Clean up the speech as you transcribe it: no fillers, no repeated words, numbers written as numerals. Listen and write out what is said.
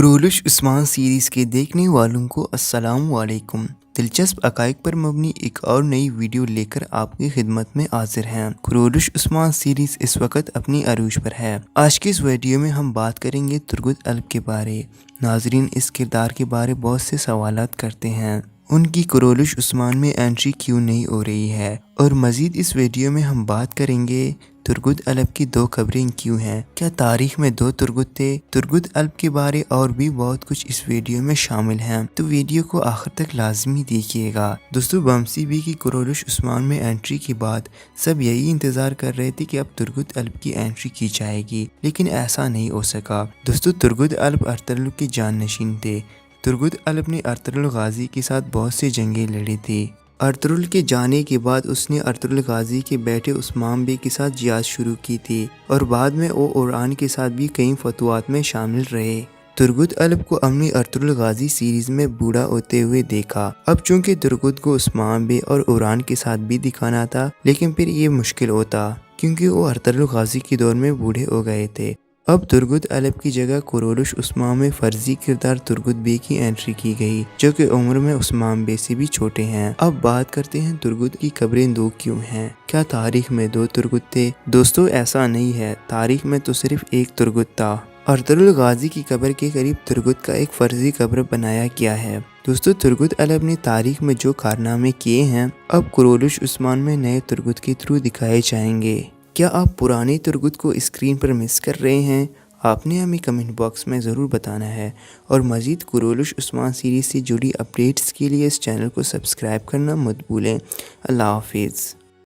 कुरोलुश Usman series के देखने वालों को अस्सलाम वालेकुम। दिलचस्प हक़ाइक़ पर मबनी एक और नई वीडियो लेकर आपकी खिदमत में हाजिर हैं। कुरोलुश उस्मान सीरीज़ इस वक्त अपनी अरूज पर है। आज की इस वीडियो में हम बात करेंगे तुर्गुत अल्प के बारे। नाजरीन इस किरदार के बारे बहुत से सवालात करते हैं, उनकी कुरोलुश उस्मान में एंट्री क्यों नहीं हो रही है, और मज़ीद इस वीडियो में हम बात करेंगे तुर्गुत अल्प की दो कब्रें क्यों हैं, क्या तारीख में दो तुर्गुत थे, तुर्गुत अल्प के बारे और भी बहुत कुछ इस वीडियो में शामिल हैं। तो वीडियो को आखिर तक लाजमी देखिएगा। दोस्तों, बमसी बी की कुरोलुश उस्मान में एंट्री के बाद सब यही इंतज़ार कर रहे थे कि अब तुर्गुत अल्प की एंट्री की जाएगी, लेकिन ऐसा नहीं हो सका। दोस्तों, तुर्गुत अल्प अर्तुगरुल के जाननशीन थे। तुर्गुत अल्प ने अर्तुगरुल गाजी के साथ बहुत सी जंगें लड़ी थी। अर्तुगरुल के जाने के बाद उसने अर्तुगरुल गाजी के बेटे उस्मान बे के साथ जिहाद शुरू की थी और बाद में वो ईरान के साथ भी कई फतवात में शामिल रहे। तुर्गुत अल्प को हमने अर्तुगरुल गाजी सीरीज में बूढ़ा होते हुए देखा। अब चूंकि तुर्गुत को उस्मान बे और ईरान के साथ भी दिखाना था, लेकिन फिर ये मुश्किल होता क्योंकि वो अर्तुगरुल गाजी के दौर में बूढ़े हो गए थे। अब तुर्गुत अल्प की जगह कुरोलुश उस्मान में फर्जी किरदार तुर्गुत बे की एंट्री की गई, जो कि उम्र में उस्मान बे से भी छोटे हैं। अब बात करते हैं तुर्गुत की कब्रें दो क्यों हैं, क्या तारीख में दो तुर्गुत थे? दोस्तों, ऐसा नहीं है, तारीख में तो सिर्फ एक तुर्गुत था। अर्तुगरुल गाजी की कब्र के करीब तुर्गुत का एक फर्जी कब्र बनाया गया है। दोस्तों, तुर्गुत अल्प ने तारीख में जो कारनामे किए हैं, अब कुरोलुश उस्मान में नए तुर्गुत के थ्रू दिखाए जाएंगे। क्या आप पुराने तुर्गुत को स्क्रीन पर मिस कर रहे हैं? आपने हमें कमेंट बॉक्स में ज़रूर बताना है, और मज़ीद कुरोलुश उस्मान सीरीज़ से जुड़ी अपडेट्स के लिए इस चैनल को सब्सक्राइब करना मत भूलें। अल्लाह हाफिज़।